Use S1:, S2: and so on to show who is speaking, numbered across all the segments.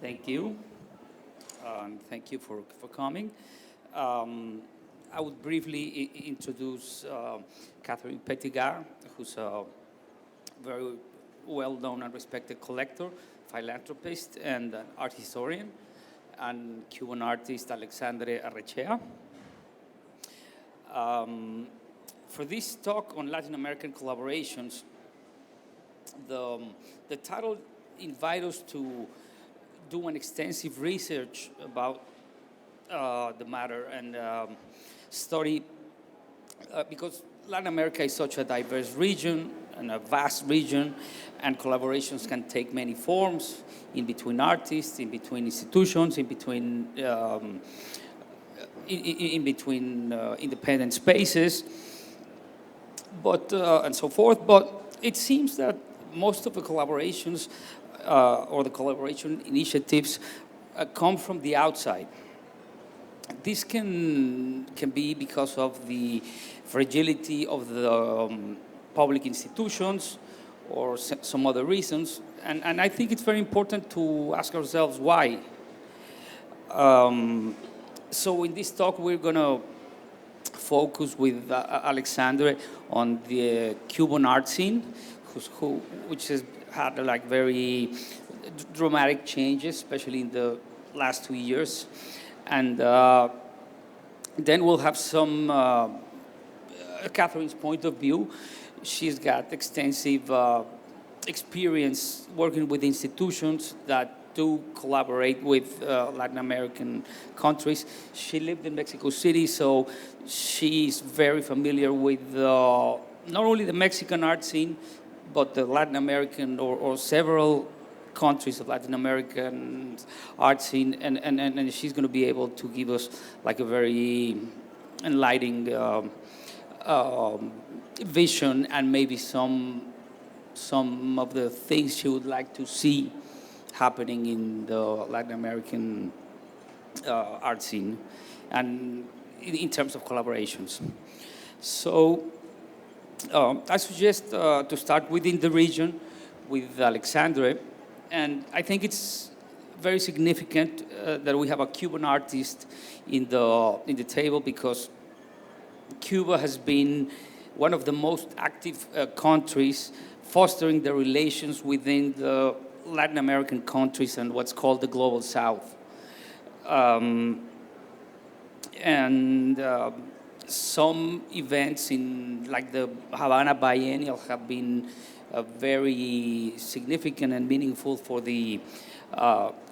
S1: Thank you. Thank you for coming. Um, I would briefly introduce Catherine Petitgas, who's a very well-known and respected collector, philanthropist, and an art historian, and Cuban artist Alexandre Arrechea. Um, for this talk on Latin American collaborations, the, the title invites us to do an extensive research about the matter and study, because Latin America is such a diverse region and a vast region, and collaborations can take many forms in between artists, in between institutions, in between independent spaces, but and so forth. But it seems that most of the collaborations or the collaboration initiatives come from the outside. This can be because of the fragility of the public institutions or some other reasons. And I think it's very important to ask ourselves why. So in this talk, we're going to focus with Alexandre on the Cuban art scene, which has had like very dramatic changes, especially in the last 2 years. And then we'll have some Catherine's point of view. She's got extensive experience working with institutions that do collaborate with Latin American countries. She lived in Mexico City, so she's very familiar with not only the Mexican art scene, but the Latin American or several countries of Latin American art scene, and she's going to be able to give us like a very enlightening vision and maybe some of the things she would like to see happening in the Latin American art scene and in terms of collaborations. So I suggest to start within the region with Alexandre. And I think it's very significant that we have a Cuban artist in the table, because Cuba has been one of the most active countries fostering the relations within the Latin American countries and what's called the Global South. And some events in like the Havana Biennial have been very significant and meaningful for the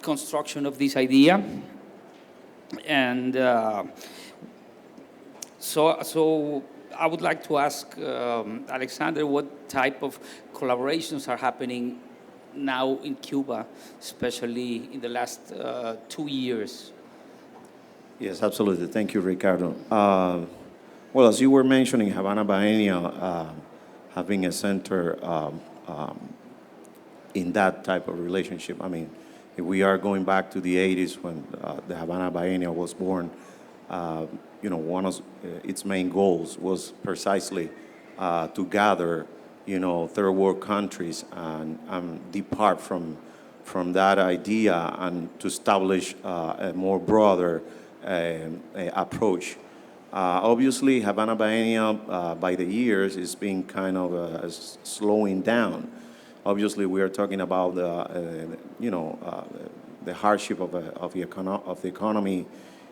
S1: construction of this idea. And so I would like to ask Alexandre what type of collaborations are happening now in Cuba, especially in the last 2 years.
S2: Yes, absolutely. Thank you, Ricardo. Well, as you were mentioning, Havana Biennial having a center in that type of relationship. I mean, if we are going back to the 80s when the Havana Biennial was born, one of its main goals was precisely to gather, third world countries and depart from that idea and to establish a more broader approach. Obviously, Havana Biennial, by the years, is being kind of slowing down. Obviously, we are talking about the hardship of the economy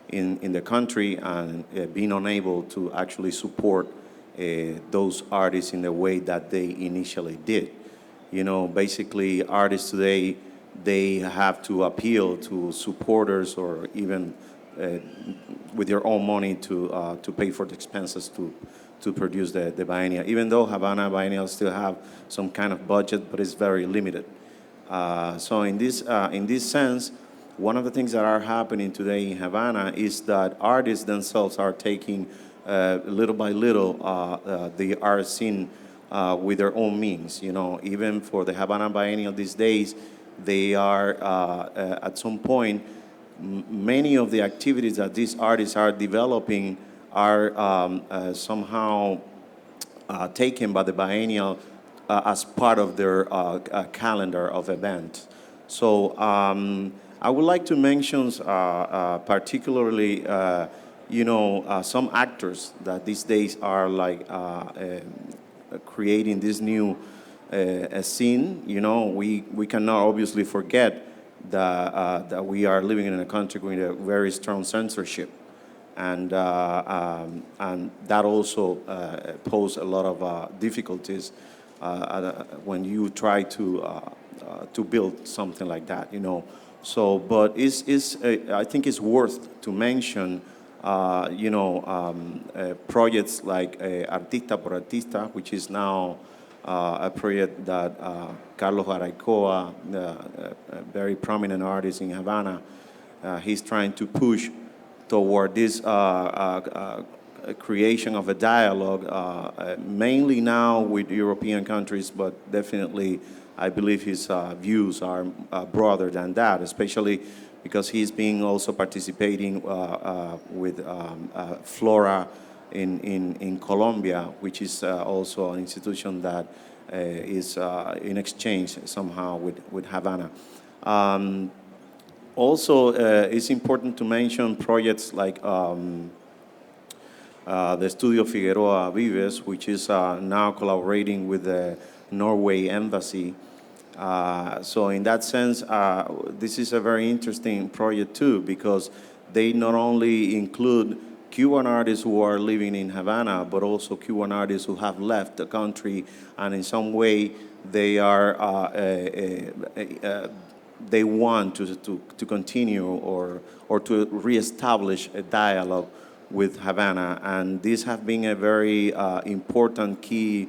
S2: in the country and being unable to actually support those artists in the way that they initially did. Basically, artists today, they have to appeal to supporters or even with their own money to pay for the expenses to produce the biennial. Even though Havana Biennial still have some kind of budget, but it's very limited. So in this sense, one of the things that are happening today in Havana is that artists themselves are taking little by little the art scene with their own means. Even for the Havana Biennial these days, they are at some point, many of the activities that these artists are developing are somehow taken by the biennial as part of their calendar of events. So I would like to mention particularly, some actors that these days are like creating this new scene. We cannot obviously forget that we are living in a country with a very strong censorship, and that also pose a lot of difficulties when you try to build something like that. So, but I think it's worth to mention, projects like Artista por Artista, which is now a project that Carlos Arrechea, a very prominent artist in Havana, he's trying to push toward this creation of a dialogue, mainly now with European countries, but definitely I believe his views are broader than that, especially because he's been also participating with Flora in Colombia, which is also an institution that is in exchange somehow with Havana. Also, it's important to mention projects like the Studio Figueroa Vives, which is now collaborating with the Norway Embassy. So in that sense, this is a very interesting project too, because they not only include Cuban artists who are living in Havana, but also Cuban artists who have left the country, and in some way they are they want to continue or to reestablish a dialogue with Havana, and this has been a very important key,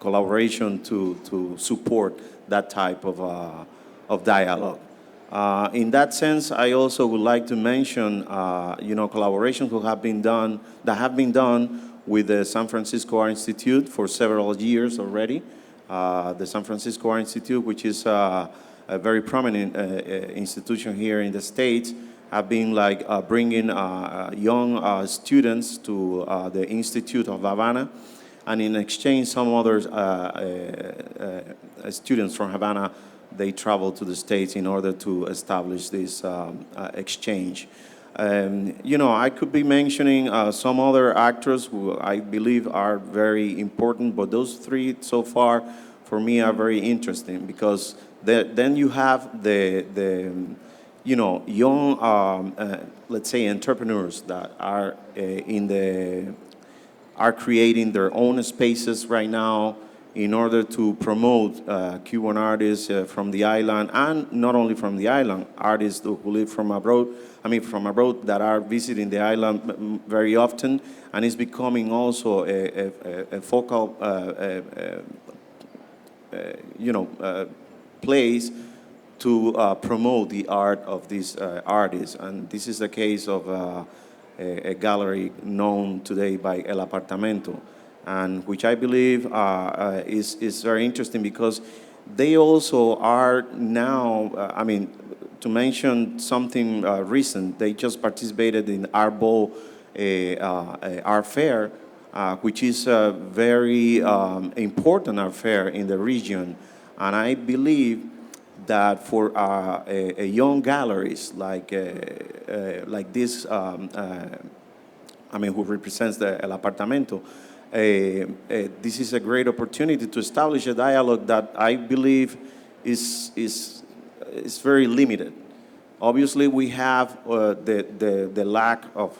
S2: collaboration to support that type of dialogue. In that sense, I also would like to mention, collaborations that have been done with the San Francisco Art Institute for several years already. The San Francisco Art Institute, which is a very prominent institution here in the States, have been like bringing young students to the Institute of Havana, and in exchange, some other students from Havana, they travel to the States in order to establish this exchange. I could be mentioning some other actors who I believe are very important, but those three so far for me are very interesting, because then you have the young, let's say, entrepreneurs that are are creating their own spaces right now in order to promote Cuban artists from the island, and not only from the island, artists who live from abroad, that are visiting the island very often, and it's becoming also a focal, place to promote the art of these artists. And this is the case of a gallery known today by El Apartamento, and which I believe is very interesting, because they also are now, to mention something recent, they just participated in Art Bowl, art fair, which is a very important art fair in the region. And I believe that for a young galleries like this, who represents the El Apartamento, this is a great opportunity to establish a dialogue that I believe is very limited. Obviously, we have the lack of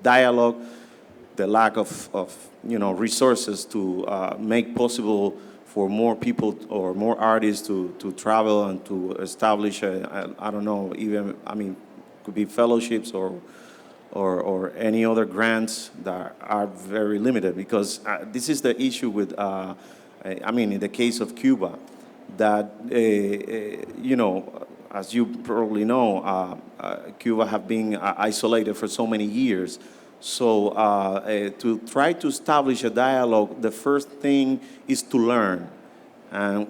S2: dialogue, the lack of resources to make possible for more people or more artists to travel and to establish I don't know, even, could be fellowships or any other grants that are very limited, because this is the issue with, in the case of Cuba, that, as you probably know, Cuba have been isolated for so many years. So to try to establish a dialogue, the first thing is to learn. And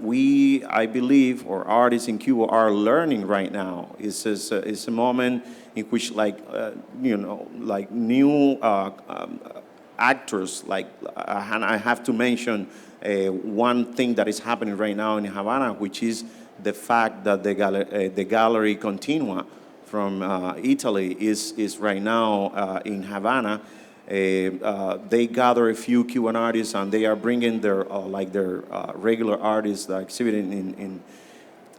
S2: I believe, or artists in Cuba are learning right now. It's a moment in which, new actors, like, and I have to mention one thing that is happening right now in Havana, which is the fact that the Gallery Continua from Italy is right now in Havana. They gather a few Cuban artists, and they are bringing their regular artists exhibiting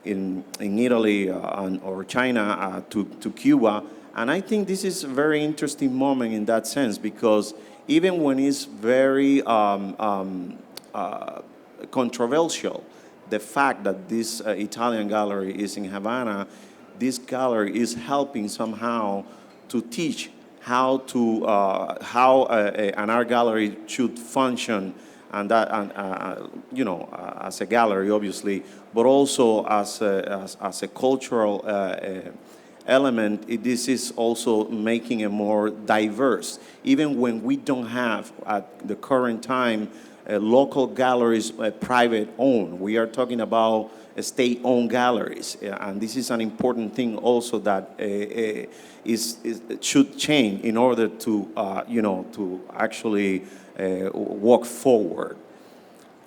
S2: in Italy or China to Cuba. And I think this is a very interesting moment in that sense, because even when it's very controversial, the fact that this Italian gallery is in Havana, this gallery is helping somehow to teach how an art gallery should function, and that, as a gallery, obviously, but also as a cultural element. This is also making it more diverse. Even when we don't have, at the current time, local galleries private owned, we are talking about state-owned galleries, and this is an important thing also that it should change in order to to actually walk forward.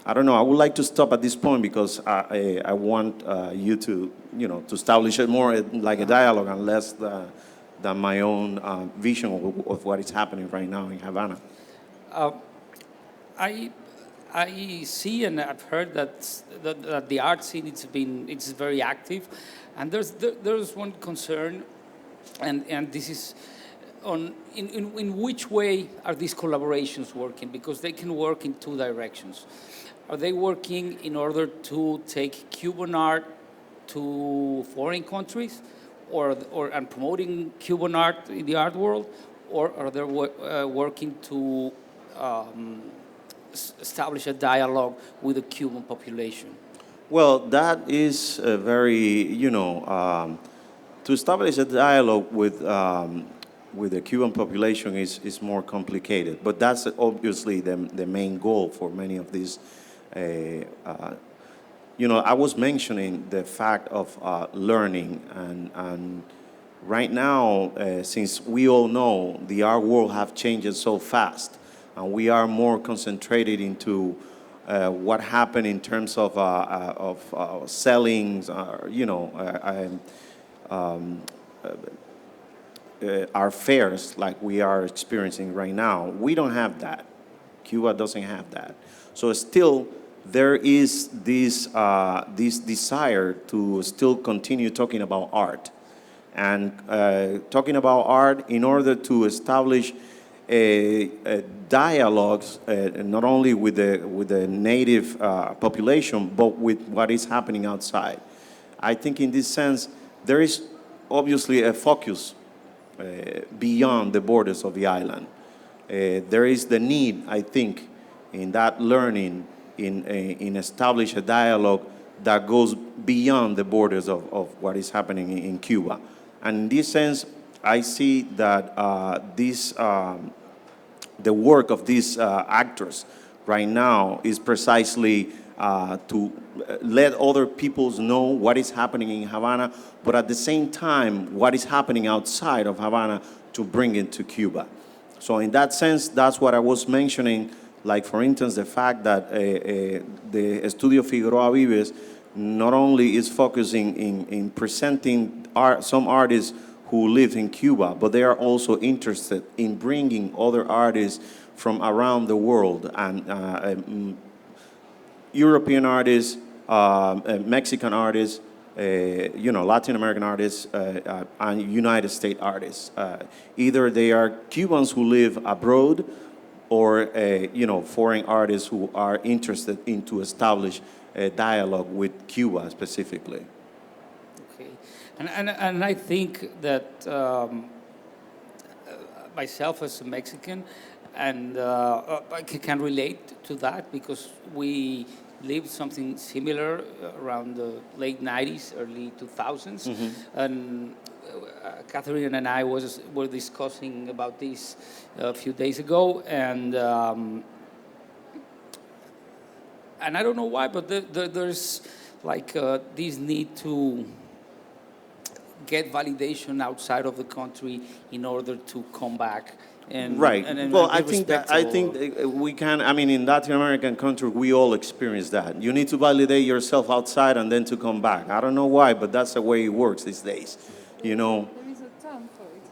S2: I don't know. I would like to stop at this point because I want you to to establish it more like a dialogue and less than my own vision of what is happening right now in Havana.
S1: I see and I've heard that the art scene it's very active, and there's one concern, and this is in which way are these collaborations working, because they can work in two directions. Are they working in order to take Cuban art to foreign countries, and promoting Cuban art in the art world, or are they working to establish a dialogue with the Cuban population?
S2: Well, that is very, to establish a dialogue with the Cuban population is more complicated. But that's obviously the main goal for many of these. I was mentioning the fact of learning, and right now, since we all know the art world have changed so fast, and we are more concentrated into what happened in terms of selling, our fairs like we are experiencing right now. We don't have that. Cuba doesn't have that. So still, there is this desire to still continue talking about art, and talking about art in order to establish dialogues not only with the native population, but with what is happening outside. I think in this sense, there is obviously a focus beyond the borders of the island. There is the need, I think, in that learning, in establish a dialogue that goes beyond the borders of what is happening in Cuba. And in this sense, I see that the work of these actors right now is precisely to let other peoples know what is happening in Havana, but at the same time, what is happening outside of Havana to bring it to Cuba. So in that sense, that's what I was mentioning, like, for instance, the fact that the Estudio Figueroa Vives not only is focusing in presenting some artists who live in Cuba, but they are also interested in bringing other artists from around the world, and European artists, Mexican artists, Latin American artists, and United States artists. Either they are Cubans who live abroad, or foreign artists who are interested in to establish a dialogue with Cuba specifically.
S1: Okay, and I think that myself as a Mexican, and I can relate to that because we lived something similar around the late 90s, early 2000s. And Catherine and I were discussing about this a few days ago, and I don't know why, but there's like this need to get validation outside of the country in order to come back and
S2: Right.
S1: and
S2: Well,
S1: be
S2: I think
S1: respectful.
S2: we can. I mean, in Latin American country, we all experience that. You need to validate yourself outside and then to come back. I don't know why, but that's the way it works these days. You know.
S3: There is a term for it.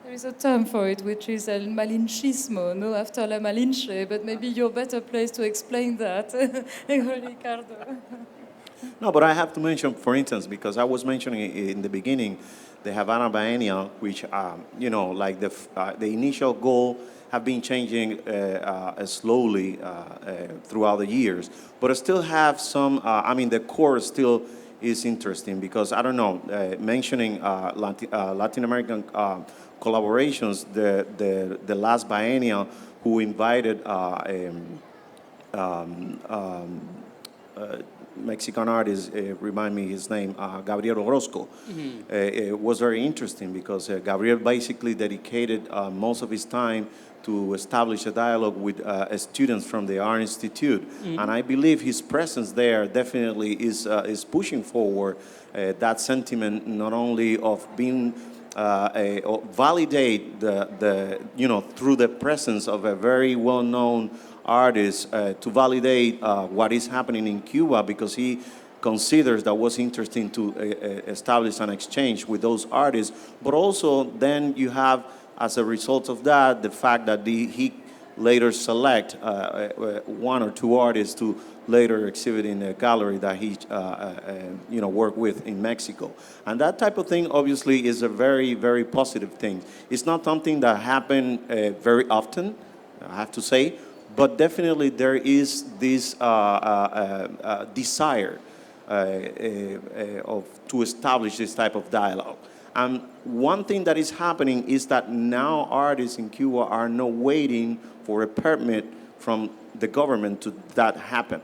S3: There is a term for it, which is el malinchismo, no, after la malinche, but maybe you're better placed to explain that, Ricardo.
S2: No, but I have to mention, for instance, because I was mentioning in the beginning, the Havana Biennial, which, like the initial goal have been changing slowly throughout the years, but I still have some, the core still is interesting because, I don't know, mentioning Latin American collaborations, the last biennial who invited Mexican artist, remind me his name, Gabriel Orozco. It was very interesting because Gabriel basically dedicated most of his time to establish a dialogue with students from the Art Institute. And I believe his presence there definitely is pushing forward that sentiment, not only of being validate through the presence of a very well-known artist to validate what is happening in Cuba, because he considers that was interesting to establish an exchange with those artists. But also then you have, as a result of that, the fact that he later select one or two artists to later exhibit in a gallery that he worked with in Mexico. And that type of thing obviously is a very, very positive thing. It's not something that happen very often, I have to say, but definitely there is this desire to establish this type of dialogue. And one thing that is happening is that now artists in Cuba are not waiting for a permit from the government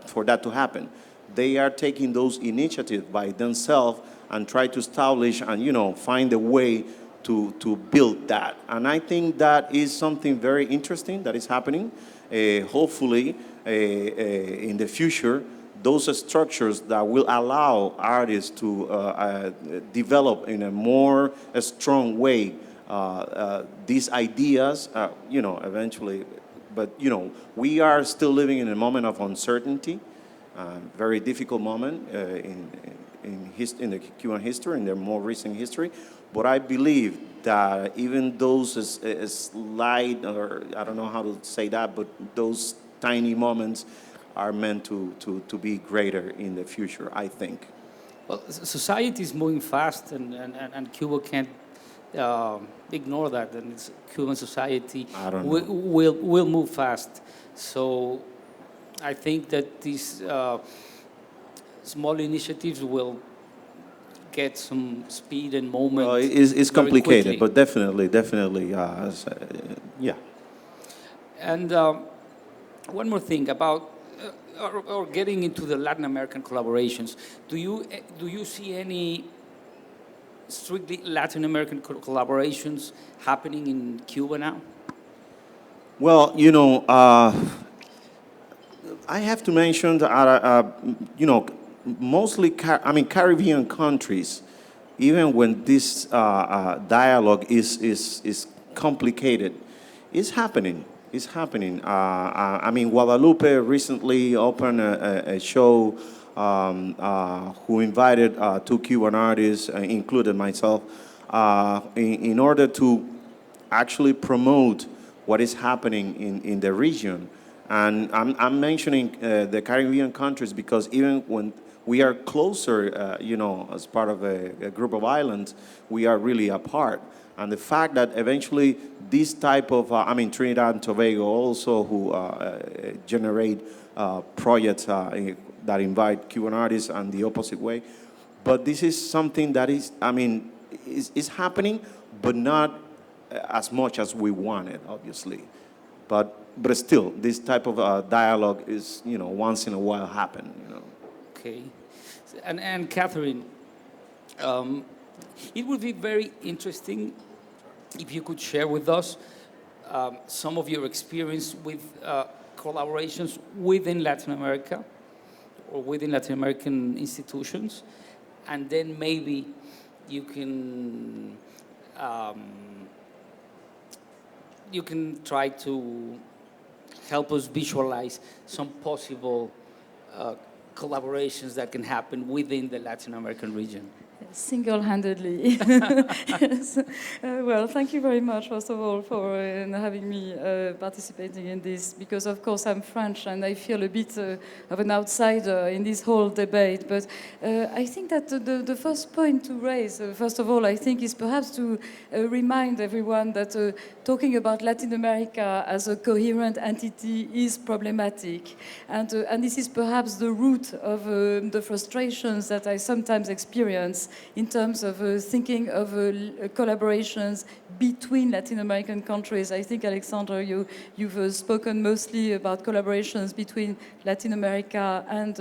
S2: for that to happen. They are taking those initiatives by themselves and try to establish and find a way to build that. And I think that is something very interesting that is happening. Hopefully, in the future, those structures that will allow artists to develop in a more strong way these ideas, eventually. But, we are still living in a moment of uncertainty, very difficult moment in the Cuban history, in their more recent history. But I believe that even those slight, or I don't know how to say that, but those tiny moments are meant to be greater in the future, I think.
S1: Well, society is moving fast, and Cuba can't ignore that. And it's Cuban society
S2: I don't know.
S1: will move fast. So I think that these small initiatives will get some speed and moment.
S2: Well, it's
S1: very
S2: complicated,
S1: quickly.
S2: but definitely, yeah.
S1: And one more thing about or getting into the Latin American collaborations. Do you see any strictly Latin American collaborations happening in Cuba now?
S2: Well, I have to mention that, mostly, Caribbean countries, even when this dialogue is complicated, it's happening. It's happening. Guadalupe recently opened a show who invited two Cuban artists, included myself, in order to actually promote what is happening in the region. And I'm mentioning the Caribbean countries because even when we are closer, as part of a group of islands, we are really apart. And the fact that eventually this type of, Trinidad and Tobago also, who generate projects that invite Cuban artists and the opposite way. But this is something that is happening, but not as much as we wanted, obviously. But still, this type of dialogue is, once in a while happen,
S1: Okay. And Catherine, it would be very interesting if you could share with us some of your experience with collaborations within Latin America or within Latin American institutions, and then maybe you can you can try to help us visualize some possible collaborations that can happen within the Latin American region.
S3: Single-handedly. Yes. Well, thank you very much, first of all, for having me participating in this, because, of course, I'm French and I feel a bit of an outsider in this whole debate. But I think that the first point to raise, first of all, I think, is perhaps to remind everyone that talking about Latin America as a coherent entity is problematic. And this is perhaps the root of the frustrations that I sometimes experience in terms of thinking of collaborations between Latin American countries. I think, Alexandre, you've spoken mostly about collaborations between Latin America and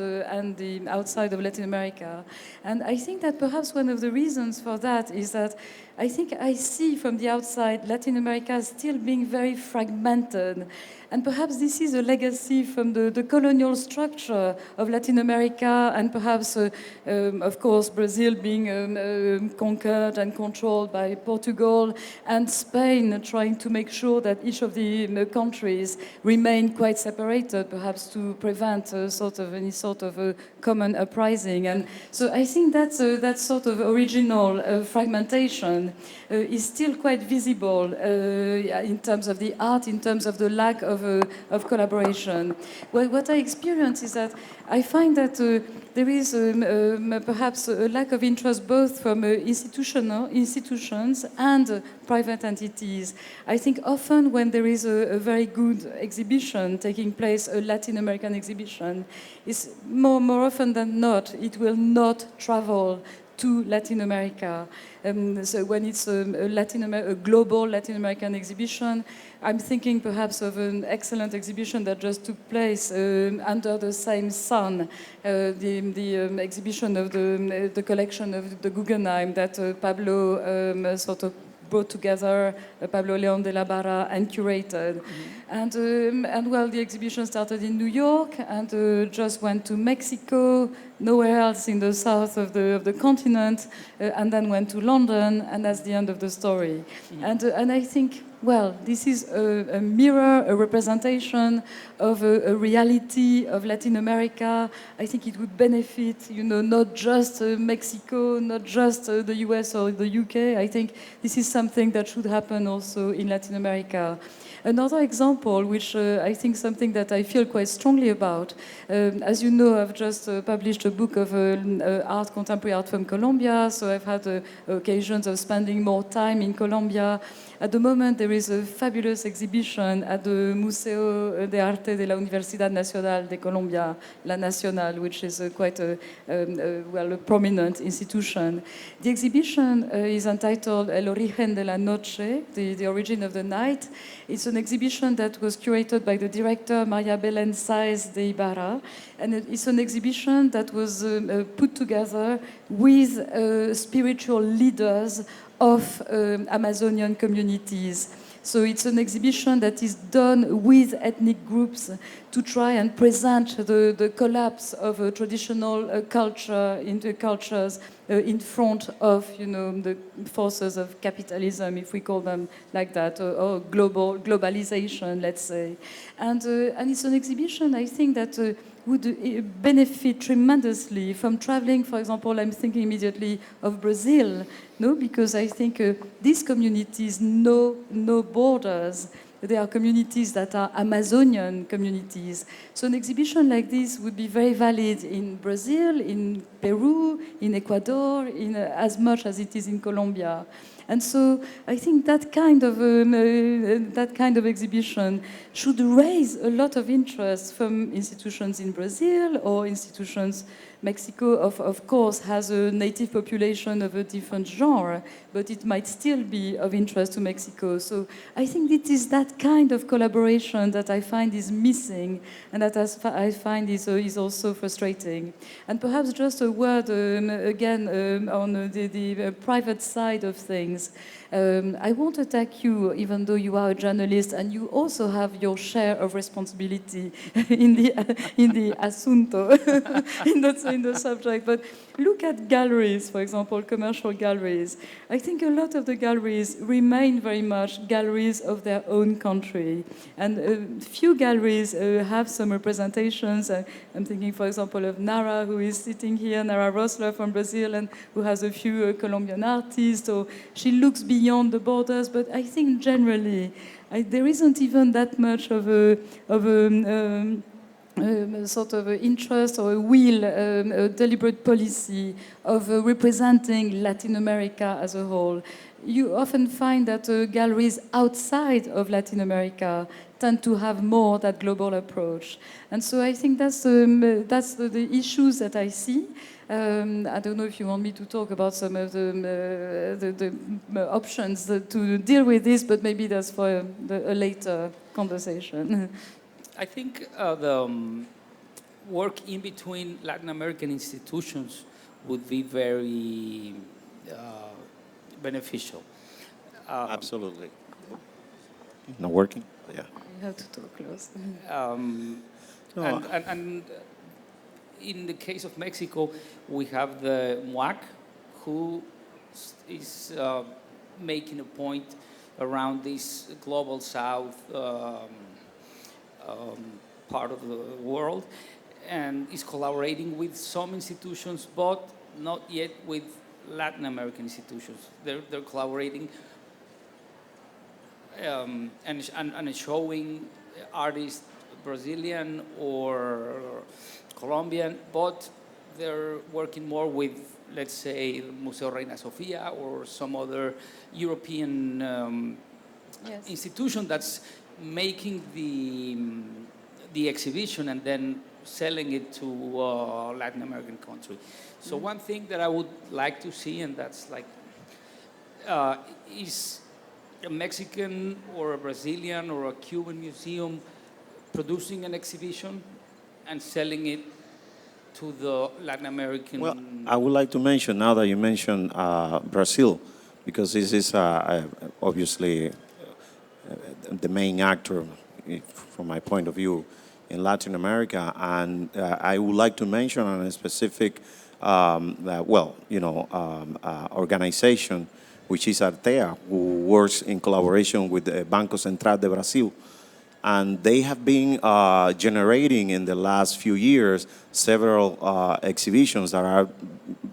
S3: the outside of Latin America. And I think that perhaps one of the reasons for that is that I think I see from the outside Latin America still being very fragmented. And perhaps this is a legacy from the colonial structure of Latin America, and perhaps, of course, Brazil being conquered and controlled by Portugal, and Spain trying to make sure that each of the countries remain quite separated, perhaps to prevent any sort of a common uprising. And so I think that sort of original fragmentation is still quite visible in terms of the art, in terms of the lack of collaboration. Well, what I experience is that I find that there is perhaps a lack of interest both from institutions and private entities. I think often when there is a very good exhibition taking place, a Latin American exhibition, is more often than not, it will not travel to Latin America. So when it's a global Latin American exhibition, I'm thinking perhaps of an excellent exhibition that just took place under the same sun, the exhibition of the collection of the Guggenheim that Pablo sort of brought together, Pablo León de la Barra, and curated. Mm-hmm. And well, the exhibition started in New York and just went to Mexico, nowhere else in the south of the continent, and then went to London, and that's the end of the story. Mm-hmm. And I think, well, this is a mirror, a representation of a reality of Latin America. I think it would benefit, not just Mexico, not just the US or the UK. I think this is something that should happen also in Latin America. Another example, which I think something that I feel quite strongly about, as you know, I've just published a book of contemporary art from Colombia, so I've had occasions of spending more time in Colombia. At the moment, there is a fabulous exhibition at the Museo de Arte de la Universidad Nacional de Colombia, La Nacional, which is quite a prominent institution. The exhibition is entitled El Origen de la Noche, the origin of the night. It's an exhibition that was curated by the director Maria Belén Sáez de Ibarra, and it's an exhibition that was put together with spiritual leaders of Amazonian communities. So it's an exhibition that is done with ethnic groups to try and present the collapse of a traditional culture into cultures in front of, the forces of capitalism, if we call them like that, or globalization, let's say. And it's an exhibition, I think, that would benefit tremendously from traveling. For example, I'm thinking immediately of Brazil, because I think these communities know no borders. They are communities that are Amazonian communities. So an exhibition like this would be very valid in Brazil, in Peru, in Ecuador, in as much as it is in Colombia. And so I think that kind of exhibition should raise a lot of interest from institutions in Brazil or institutions. Mexico, of course, has a native population of a different genre, but it might still be of interest to Mexico. So I think it is that kind of collaboration that I find is missing, and that I find is also frustrating. And perhaps just a word again on the private side of things. things. I won't attack you, even though you are a journalist and you also have your share of responsibility in the asunto, in the subject. But look at galleries, for example, commercial galleries. I think a lot of the galleries remain very much galleries of their own country. And few galleries have some representations. I'm thinking, for example, of Nara, who is sitting here, Nara Rossler from Brazil, and who has a few Colombian artists. So she looks beyond the borders, but I think generally there isn't even that much of a sort of interest or a will, a deliberate policy of representing Latin America as a whole. You often find that galleries outside of Latin America tend to have more that global approach. And so I think that's the issues that I see. I don't know if you want me to talk about some of the options to deal with this, but maybe that's for a later conversation.
S1: I think the work in between Latin American institutions would be very beneficial.
S2: Absolutely. Not working? Yeah.
S3: You have to talk close.
S2: No.
S1: And in the case of Mexico, we have the MUAC, who is making a point around this global south part of the world, and is collaborating with some institutions, but not yet with Latin American institutions. They're collaborating and showing artists, Brazilian or Colombian, but they're working more with, let's say, Museo Reina Sofia or some other European
S3: Yes.
S1: institution that's making the exhibition and then selling it to Latin American country. So one thing that I would like to see, and that's like, is a Mexican or a Brazilian or a Cuban museum producing an exhibition and selling it to the Latin American.
S2: Well, I would like to mention, now that you mentioned Brazil, because this is obviously the main actor, from my point of view, in Latin America. And I would like to mention on a specific, organization, which is Arrechea, who works in collaboration with the Banco Central de Brasil. And they have been generating in the last few years several exhibitions that are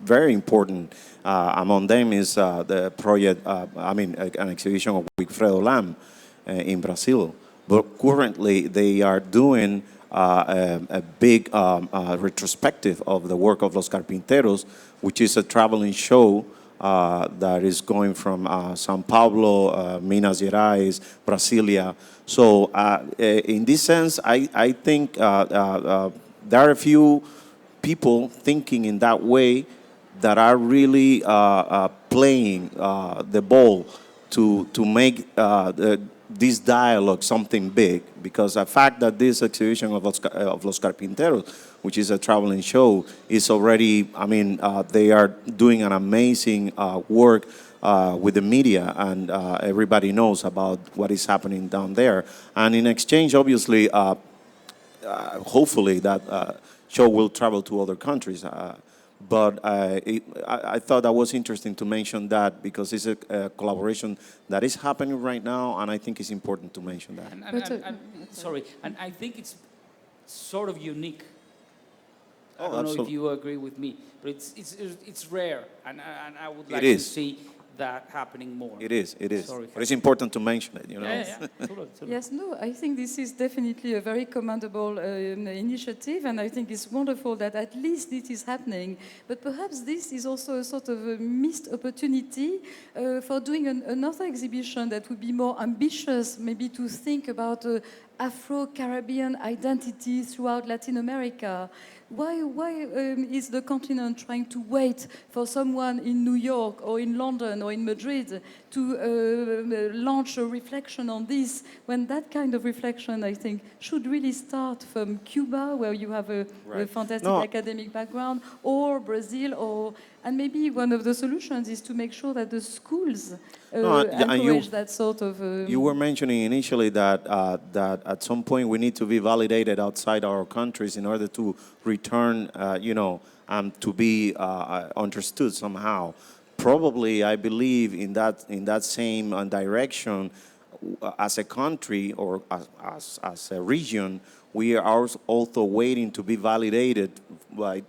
S2: very important. Among them is the project, an exhibition of Wilfredo Lam in Brazil. But currently they are doing a big retrospective of the work of Los Carpinteros, which is a traveling show that is going from São Paulo, Minas Gerais, Brasilia. So in this sense, I think there are a few people thinking in that way that are really playing the ball to make this dialogue something big, because the fact that this exhibition of Los Carpinteros, which is a traveling show, is already, they are doing an amazing work with the media, and everybody knows about what is happening down there. And in exchange, obviously, hopefully that show will travel to other countries. But I thought that was interesting to mention that, because it's a collaboration that is happening right now, and I think it's important to mention that.
S1: Sorry, and I think it's sort of unique. I
S2: Oh,
S1: don't know if
S2: absolutely.
S1: you agree with me, but it's rare, and I would like
S2: It
S1: to
S2: is.
S1: see that happening more.
S2: It is.
S1: Sorry.
S2: But it's important to mention it, you know.
S1: Yeah. Totally.
S3: Yes, no, I think this is definitely a very commendable initiative, and I think it's wonderful that at least this is happening. But perhaps this is also a sort of a missed opportunity for doing another exhibition that would be more ambitious, maybe to think about Afro-Caribbean identity throughout Latin America. Why is the continent trying to wait for someone in New York or in London or in Madrid to launch a reflection on this, when that kind of reflection, I think, should really start from Cuba, where you have a fantastic academic background, or Brazil, and maybe one of the solutions is to make sure that the schools encourage that sort of...
S2: You were mentioning initially that that at some point we need to be validated outside our countries in order to return, to be understood somehow. Probably, I believe in that same direction. As a country or as a region, we are also waiting to be validated by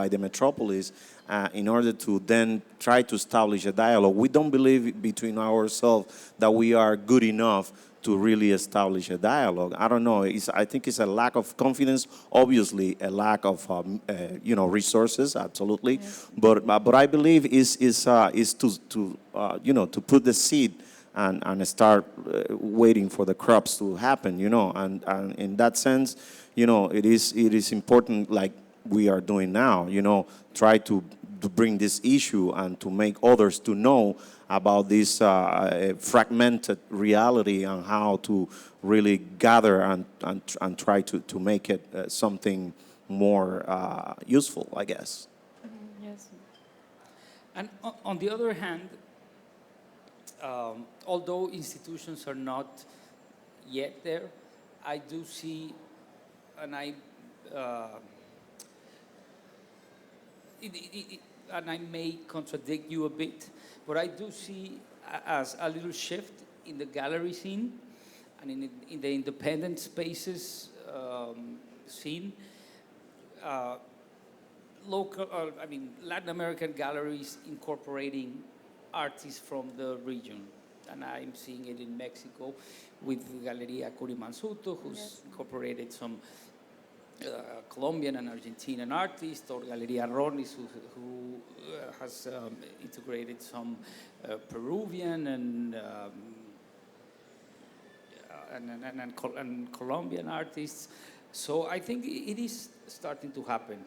S2: the metropolis in order to then try to establish a dialogue. We don't believe between ourselves that we are good enough to really establish a dialogue. I don't know. I think it's a lack of confidence, obviously a lack of resources, absolutely. Yes. But I believe is to put the seed and start waiting for the crops to happen, and in that sense, it is important, like we are doing now, try to bring this issue and to make others to know about this fragmented reality and how to really gather and try to make it something more useful, I guess.
S3: Yes.
S1: And on the other hand, although institutions are not yet there, I do see, and I may contradict you a bit, but I do see as a little shift in the gallery scene and in the independent spaces scene. Latin American galleries incorporating artists from the region. And I'm seeing it in Mexico with Galería Curimansuto, who's incorporated some Colombian and Argentinian artists, or Galería Ronis, who has integrated some Peruvian and Colombian artists. So I think it is starting to happen.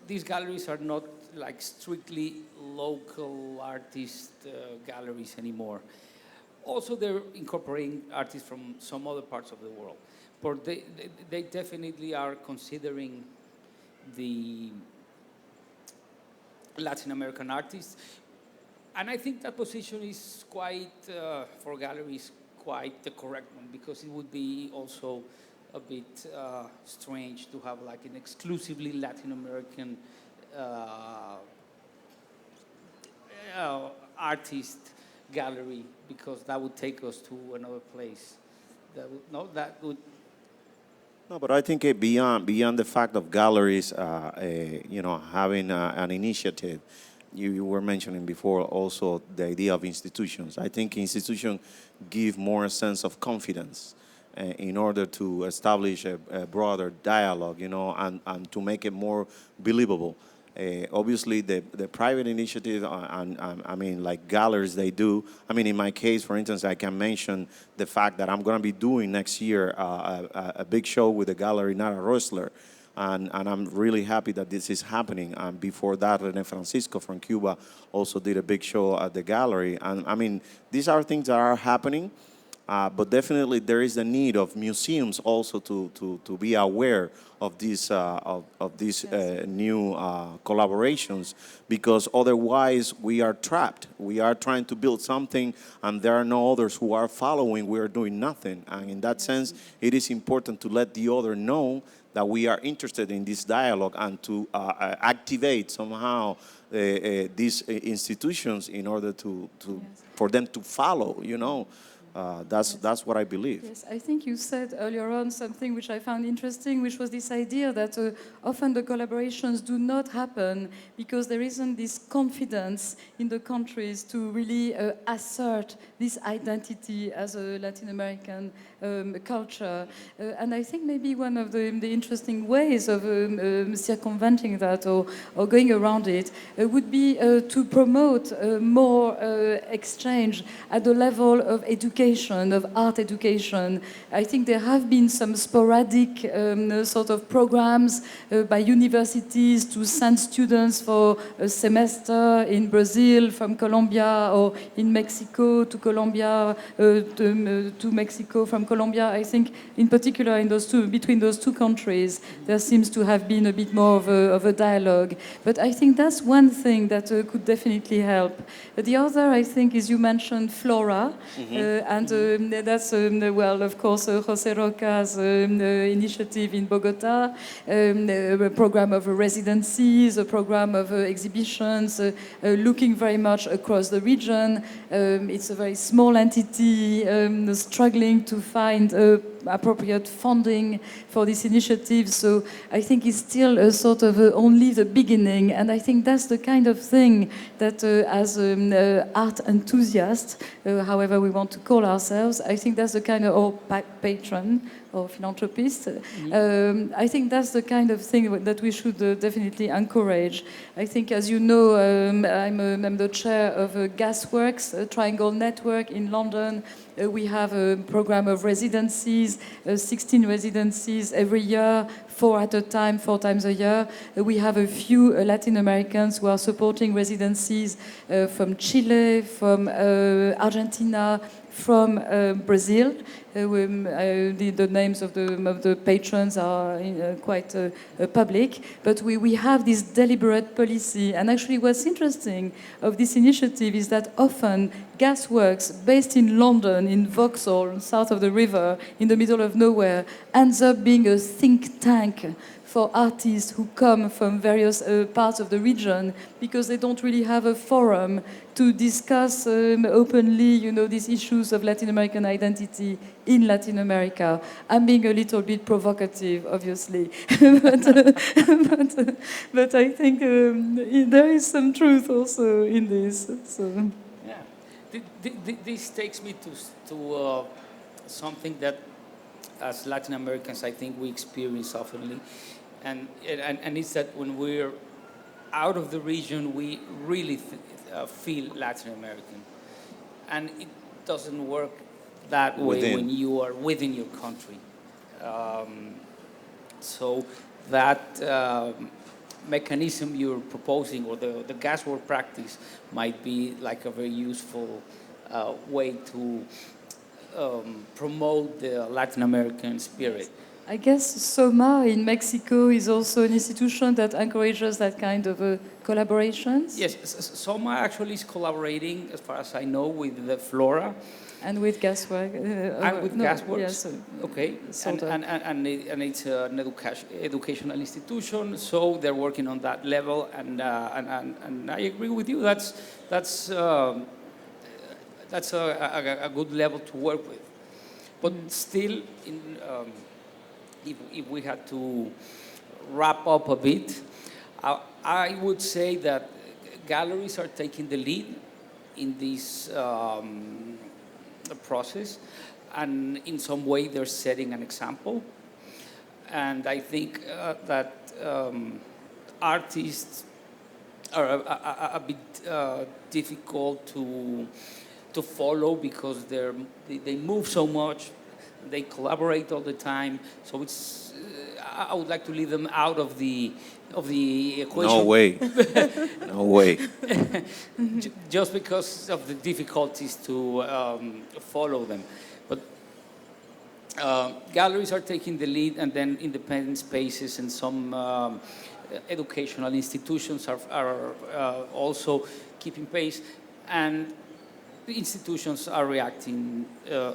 S1: These galleries are not like strictly local artist galleries anymore. Also, they're incorporating artists from some other parts of the world. But they definitely are considering the Latin American artists. And I think that position is quite, for galleries, quite the correct one, because it would be also a bit strange to have like an exclusively Latin American artist gallery, because that would take us to another place.
S2: No, but I think beyond the fact of galleries, having an initiative, you were mentioning before also the idea of institutions. I think institutions give more a sense of confidence in order to establish a broader dialogue, and to make it more believable. Obviously, the private initiative, like galleries, they do. In my case, for instance, I can mention the fact that I'm going to be doing next year a big show with the gallery Nara Roessler, and I'm really happy that this is happening. And before that, René Francisco from Cuba also did a big show at the gallery. And these are things that are happening. But definitely there is a need of museums also to be aware of these new collaborations, because otherwise we are trapped. We are trying to build something and there are no others who are following. We are doing nothing. And in that sense, it is important to let the other know that we are interested in this dialogue and to activate somehow these institutions in order for them to follow, That's what I believe.
S3: Yes, I think you said earlier on something which I found interesting, which was this idea that often the collaborations do not happen because there isn't this confidence in the countries to really assert this identity as a Latin American culture. And I think maybe one of the interesting ways of circumventing that or going around it would be to promote more exchange at the level of education, of art education. I think there have been some sporadic sort of programs by universities to send students for a semester in Brazil from Colombia, or in Mexico to Colombia, to Mexico from Colombia. I think in particular in those two, between those two countries, there seems to have been a bit more of a dialogue. But I think that's one thing that could definitely help. The other, I think, is you mentioned Flora, and that's, well, of course, José Roca's initiative in Bogota, a program of residencies, a program of exhibitions, looking very much across the region. It's a very small entity, struggling to find appropriate funding for this initiative. So I think it's still a sort of only the beginning. And I think that's the kind of thing that as art enthusiasts, however we want to call ourselves, I think that's the kind of, or patron or philanthropist, I think that's the kind of thing that we should definitely encourage. I think, as you know, I'm the chair of Gasworks, a triangle network in London. We have a program of residencies, 16 residencies every year, 4 at a time, 4 times a year. We have a few Latin Americans who are supporting residencies from Chile, from Argentina, from Brazil. The names of the patrons are quite public, but we have this deliberate policy. And actually what's interesting of this initiative is that often Gasworks, based in London, in Vauxhall, south of the river, in the middle of nowhere, ends up being a think tank for artists who come from various parts of the region, because they don't really have a forum to discuss openly, you know, these issues of Latin American identity in Latin America. I'm being a little bit provocative, obviously, but I think there is some truth also in this. So.
S1: Yeah, this takes me to something that, as Latin Americans, I think we experience oftenly. And it's that when we're out of the region, we really feel Latin American. And it doesn't work that way when you are within your country. So that mechanism you're proposing, or the gaswork practice, might be like a very useful way to promote the Latin American spirit.
S3: I guess SOMA in Mexico is also an institution that encourages that kind of collaborations.
S1: Yes, SOMA actually is collaborating, as far as I know, with the Flora.
S3: And with Gasworks.
S1: And with Gasworks.
S3: Yes,
S1: okay. And it's an educational institution, so they're working on that level. And I agree with you. That's a good level to work with. But still, if we had to wrap up a bit, I would say that galleries are taking the lead in this process, and in some way they're setting an example. And I think that artists are a bit difficult to follow, because they move so much. They collaborate all the time, so it's. I would like to leave them out of the equation.
S2: No way, no way.
S1: Just because of the difficulties to follow them, but galleries are taking the lead, and then independent spaces and some educational institutions are also keeping pace, and the institutions are reacting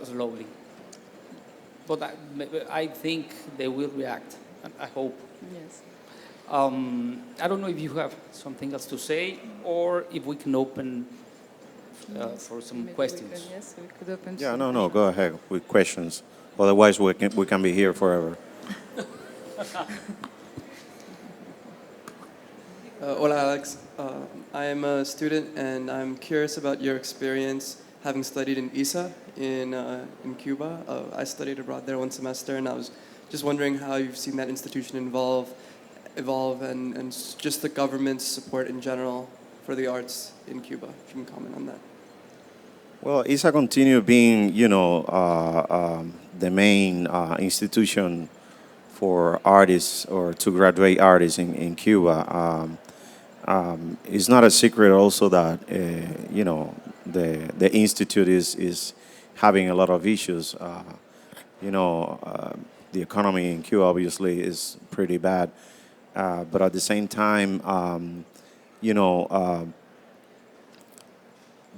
S1: slowly. But I think they will react, I hope.
S3: Yes.
S1: I don't know if you have something else to say, or if we can open for some questions.
S3: Yes, we could open.
S2: Yeah, no, go ahead with questions. Otherwise, we can be here forever.
S4: Hola, Alex. I am a student, and I'm curious about your experience having studied in ISA in Cuba. I studied abroad there one semester, and I was just wondering how you've seen that institution evolve and just the government's support in general for the arts in Cuba. If you can comment on that.
S2: Well, ISA continue being, the main institution for artists or to graduate artists in Cuba. It's not a secret also that, the institute is having a lot of issues. The economy in Cuba obviously is pretty bad, but at the same time,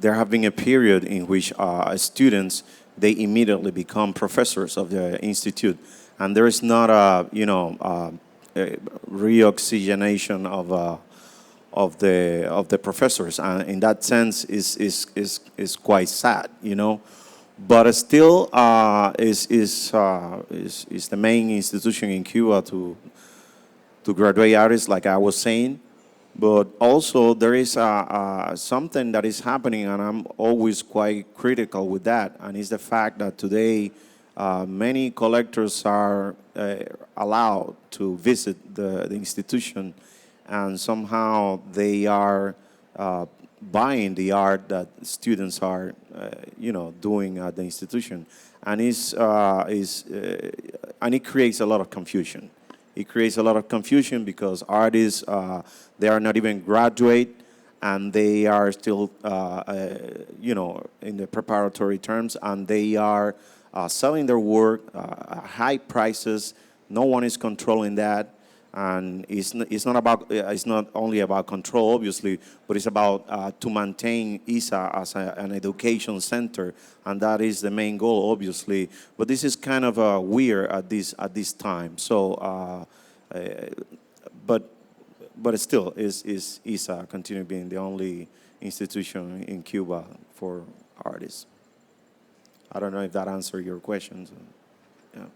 S2: there have been a period in which students, they immediately become professors of the institute, and there is not a reoxygenation of the professors, and in that sense is quite sad, But still, is the main institution in Cuba to graduate artists, like I was saying. But also there is something that is happening, and I'm always quite critical with that, and it's the fact that today many collectors are allowed to visit the institution, and somehow they are buying the art that students are, doing at the institution, and and it creates a lot of confusion. It creates a lot of confusion because artists, they are not even graduate, and they are still, in the preparatory terms, and they are selling their work at high prices. No one is controlling that, and it's not only about control, obviously, but it's about to maintain ISA as an education center, and that is the main goal, obviously. But this is kind of weird at this time. So, but still, is ISA continue being the only institution in Cuba for artists. I don't know if that answered your questions. Yeah.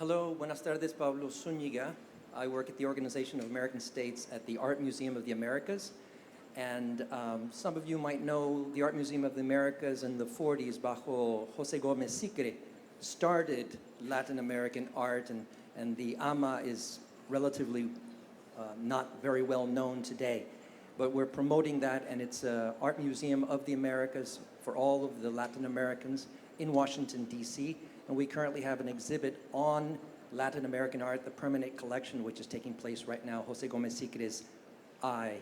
S5: Hello, buenas tardes, Pablo Zúñiga. I work at the Organization of American States at the Art Museum of the Americas. And some of you might know the Art Museum of the Americas in the 40s, bajo José Gómez Sicre, started Latin American art, and the AMA is relatively not very well known today. But we're promoting that, and it's an Art Museum of the Americas for all of the Latin Americans in Washington, D.C., and we currently have an exhibit on Latin American art, the permanent collection, which is taking place right now, José Gómez Sicre's Eye.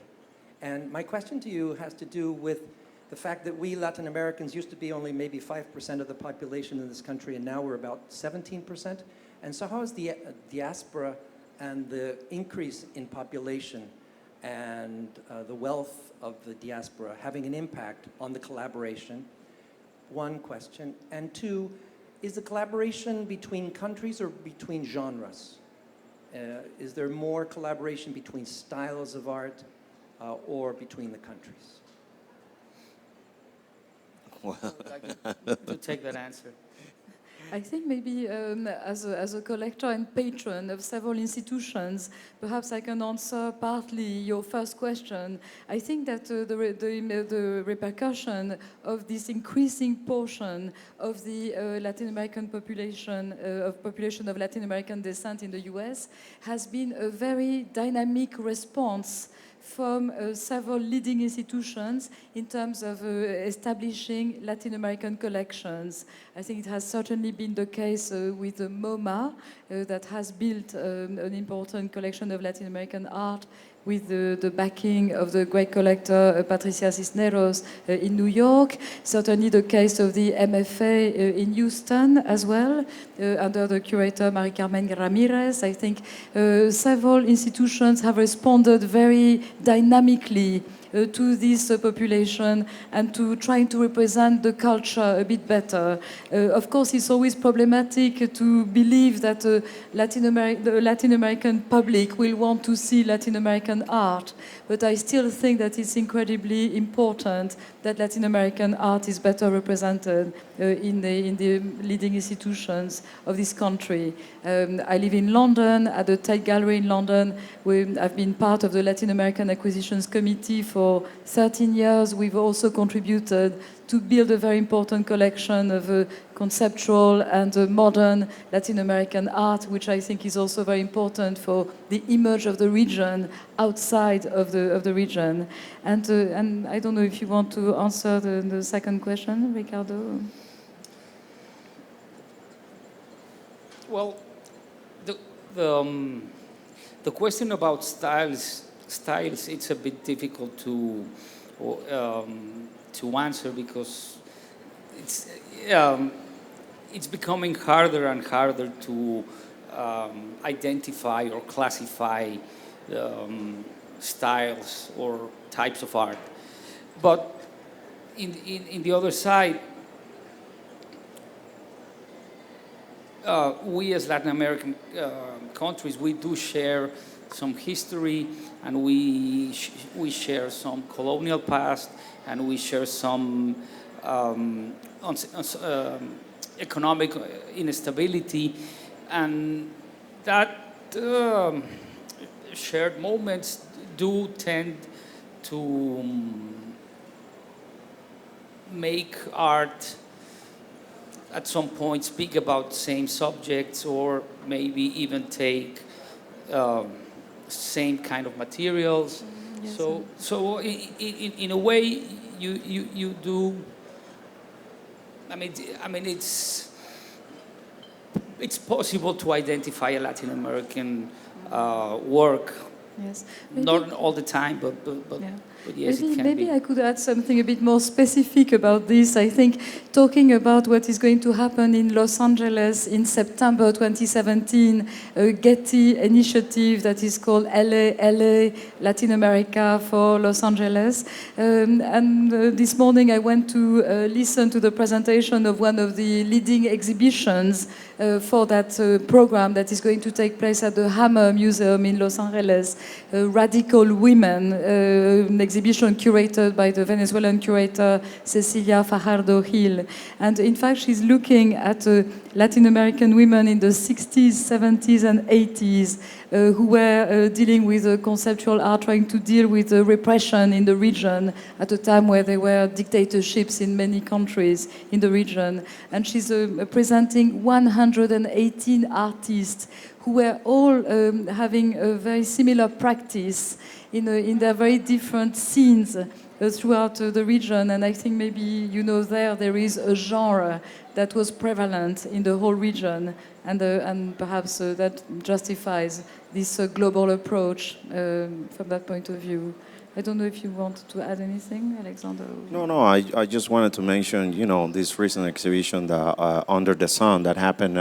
S5: And my question to you has to do with the fact that we Latin Americans used to be only maybe 5% of the population in this country, and now we're about 17%. And so how is the diaspora and the increase in population and the wealth of the diaspora having an impact on the collaboration? One question. And two, is the collaboration between countries or between genres? Is there more collaboration between styles of art or between the countries?
S2: Well,
S1: I'd like to take that answer.
S3: I think maybe as a collector and patron of several institutions, perhaps I can answer partly your first question. I think that the repercussion of this increasing portion of the Latin American population, of Latin American descent in the US, has been a very dynamic response from several leading institutions in terms of establishing Latin American collections. I think it has certainly been the case with the MoMA that has built an important collection of Latin American art with the backing of the great collector Patricia Cisneros in New York. Certainly the case of the MFA in Houston as well, under the curator Mari-Carmen Ramirez. I think several institutions have responded very dynamically to this population and to trying to represent the culture a bit better. Of course, it's always problematic to believe that the Latin American public will want to see Latin American art, but I still think that it's incredibly important that Latin American art is better represented in the leading institutions of this country. I live in London, at the Tate Gallery in London, where I've been part of the Latin American Acquisitions Committee for for 13 years, we've also contributed to build a very important collection of conceptual and modern Latin American art, which I think is also very important for the image of the region outside of the region. And I don't know if you want to answer the second question, Ricardo.
S1: Well, the question about styles, it's a bit difficult to answer because it's becoming harder and harder to identify or classify styles or types of art. But in the other side, we as Latin American countries, we do share some history, and we share some colonial past, and we share some economic instability, and that shared moments do tend to make art at some point speak about same subjects, or maybe even take same kind of materials.
S3: Yes,
S1: So in a way, you do. I mean, it's possible to identify a Latin American work.
S3: Yes.
S1: Not all the time, but
S3: Yeah.
S1: but yes, it can
S3: Maybe
S1: be.
S3: I could add something a bit more specific about this. I think talking about what is going to happen in Los Angeles in September 2017, a Getty initiative that is called LA Latin America for Los Angeles. This morning I went to listen to the presentation of one of the leading exhibitions for that program that is going to take place at the Hammer Museum in Los Angeles, Radical Women, an exhibition curated by the Venezuelan curator Cecilia Fajardo Gil. And in fact, she's looking at Latin American women in the 60s, 70s, and 80s who were dealing with conceptual art, trying to deal with the repression in the region at a time where there were dictatorships in many countries in the region. And she's presenting 118 artists who were all having a very similar practice in their very different scenes throughout the region. And I think maybe you know there is a genre that was prevalent in the whole region, and perhaps that justifies this global approach from that point of view. I don't know if you want to add anything, Alexandre.
S2: No, I just wanted to mention, this recent exhibition, the Under the Sun, that happened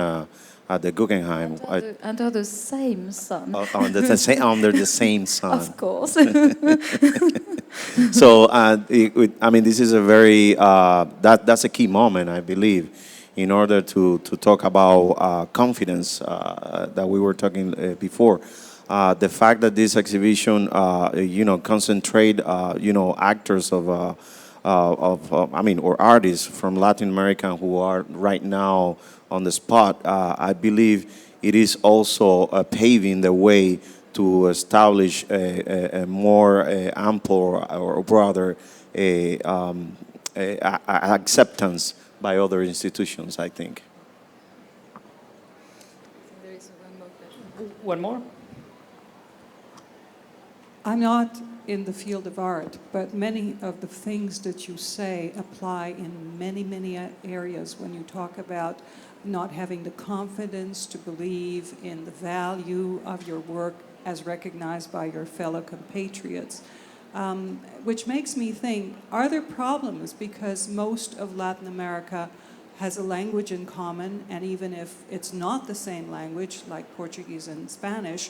S2: at the Guggenheim.
S3: Under the same sun.
S2: Under the same sun.
S3: Of course.
S2: So, this is a very, that's a key moment, I believe, in order to talk about confidence that we were talking before. The fact that this exhibition, concentrate, actors or artists from Latin America who are right now on the spot, I believe it is also paving the way to establish a more ample or broader acceptance by other institutions, I think.
S3: There is one more question.
S1: One more?
S6: I'm not in the field of art, but many of the things that you say apply in many, many areas when you talk about not having the confidence to believe in the value of your work as recognized by your fellow compatriots, which makes me think, are there problems because most of Latin America has a language in common, and even if it's not the same language, like Portuguese and Spanish,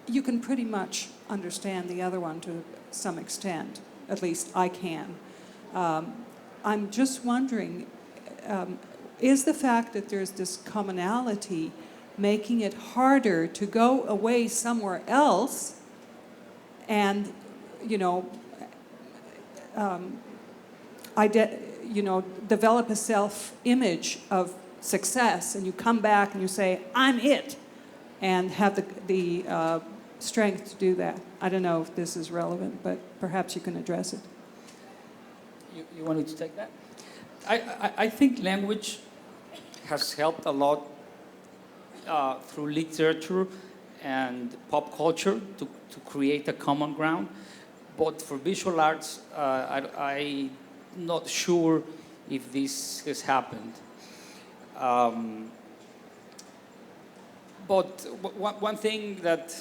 S6: you can pretty much understand the other one to some extent. At least I can. I'm just wondering, is the fact that there's this commonality making it harder to go away somewhere else and, develop a self-image of success, and you come back and you say, I'm it, and have the strength to do that. I don't know if this is relevant, but perhaps you can address it.
S1: You wanted to take that? I think language has helped a lot through literature and pop culture to create a common ground. But for visual arts, I'm not sure if this has happened. But one thing that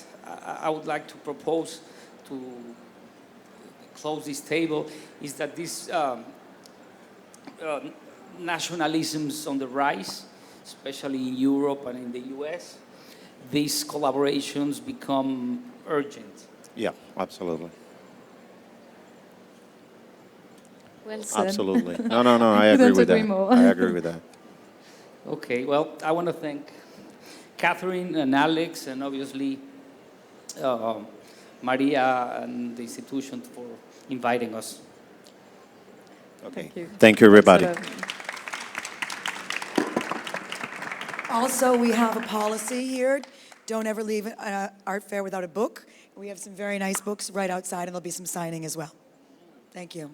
S1: I would like to propose to close this table is that these nationalisms on the rise, especially in Europe and in the US, these collaborations become urgent.
S2: Yeah, absolutely.
S3: Well said.
S2: Absolutely. No, I agree
S3: Couldn't
S2: with
S3: agree
S2: that.
S3: more.
S2: I agree with that.
S1: Okay, well, I want to thank Catherine and Alex and obviously Maria and the institution for inviting us.
S2: Okay.
S3: Thank you.
S2: Thank you, everybody.
S3: Excellent.
S7: Also, we have a policy here. Don't ever leave an art fair without a book. We have some very nice books right outside, and there'll be some signing as well. Thank you.